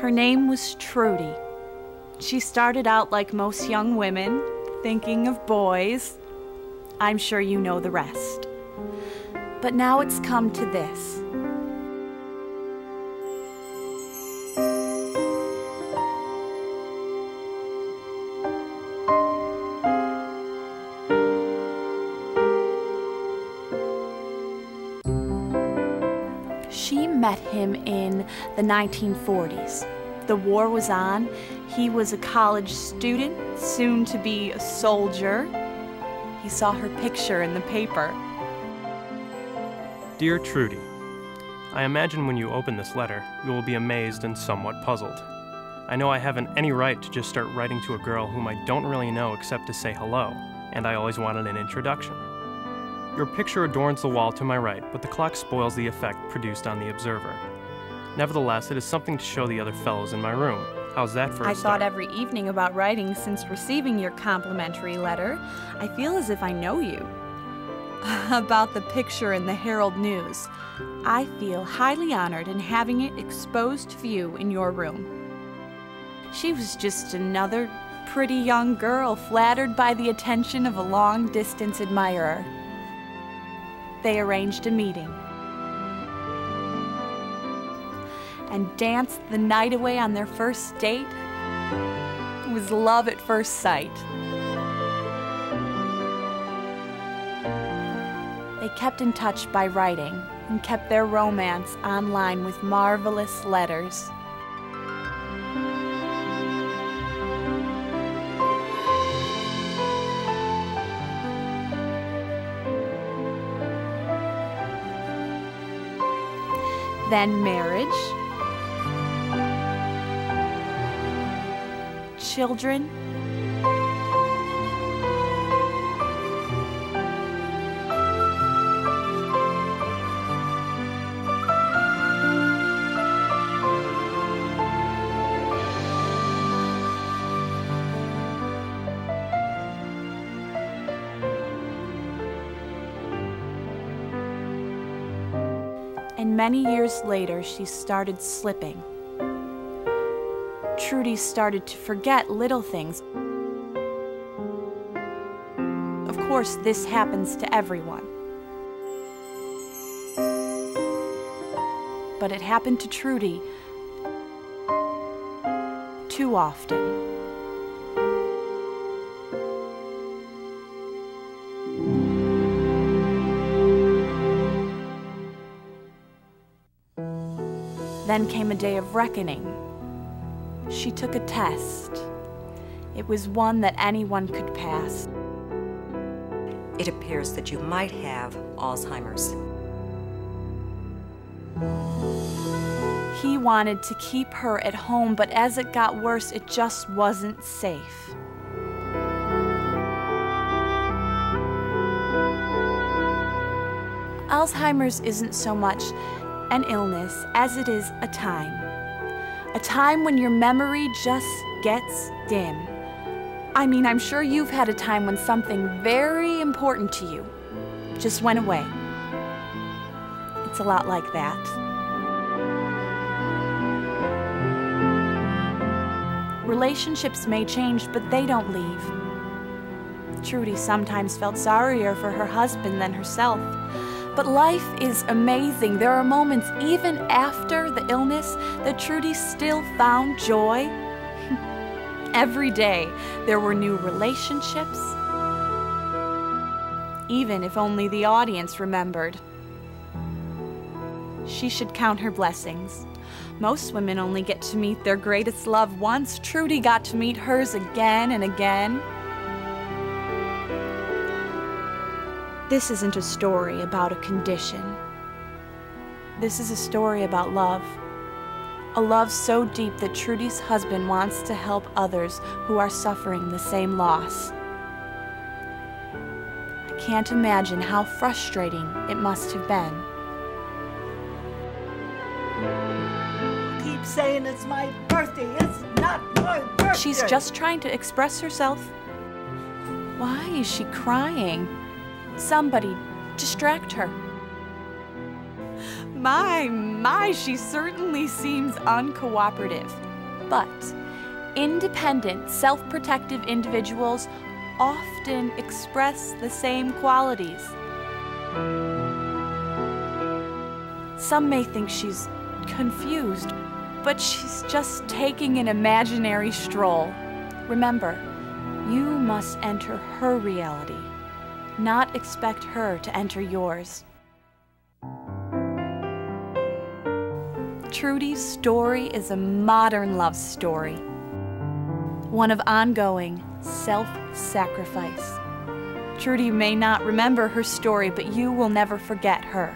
Her name was Trude. She started out like most young women, thinking of boys. I'm sure you know the rest. But now it's come to this. She met him in the 1940s. The war was on. He was a college student, soon to be a soldier. He saw her picture in the paper. Dear Trude, I imagine when you open this letter, you will be amazed and somewhat puzzled. I know I haven't any right to just start writing to a girl whom I don't really know except to say hello, and I always wanted an introduction. Your picture adorns the wall to my right, but the clock spoils the effect produced on the observer. Nevertheless, it is something to show the other fellows in my room. How's that for a start? I thought every evening about writing since receiving your complimentary letter. I feel as if I know you. About the picture in the Herald News. I feel highly honored in having it exposed to view in your room. She was just another pretty young girl flattered by the attention of a long-distance admirer. They arranged a meeting and danced the night away on their first date. It was love at first sight. They kept in touch by writing and kept their romance online with marvelous letters. Then marriage, children, and many years later, she started slipping. Trude started to forget little things. Of course, this happens to everyone. But it happened to Trude too often. Then came a day of reckoning. She took a test. It was one that anyone could pass. It appears that you might have Alzheimer's. He wanted to keep her at home, but as it got worse, it just wasn't safe. Alzheimer's isn't so much an illness as it is a time. A time when your memory just gets dim. I mean, I'm sure you've had a time when something very important to you just went away. It's a lot like that. Relationships may change, but they don't leave. Trude sometimes felt sorrier for her husband than herself. But life is amazing. There are moments, even after the illness, that Trude still found joy. Every day, there were new relationships, even if only the audience remembered. She should count her blessings. Most women only get to meet their greatest love once. Trude got to meet hers again and again. This isn't a story about a condition. This is a story about love. A love so deep that Trude's husband wants to help others who are suffering the same loss. I can't imagine how frustrating it must have been. Keep saying it's my birthday. It's not my birthday. She's just trying to express herself. Why is she crying? Somebody distract her. My, she certainly seems uncooperative. But independent, self-protective individuals often express the same qualities. Some may think she's confused, but she's just taking an imaginary stroll. Remember, you must enter her reality, not expect her to enter yours. Trude's story is a modern love story, one of ongoing self-sacrifice. Trude may not remember her story, but you will never forget her.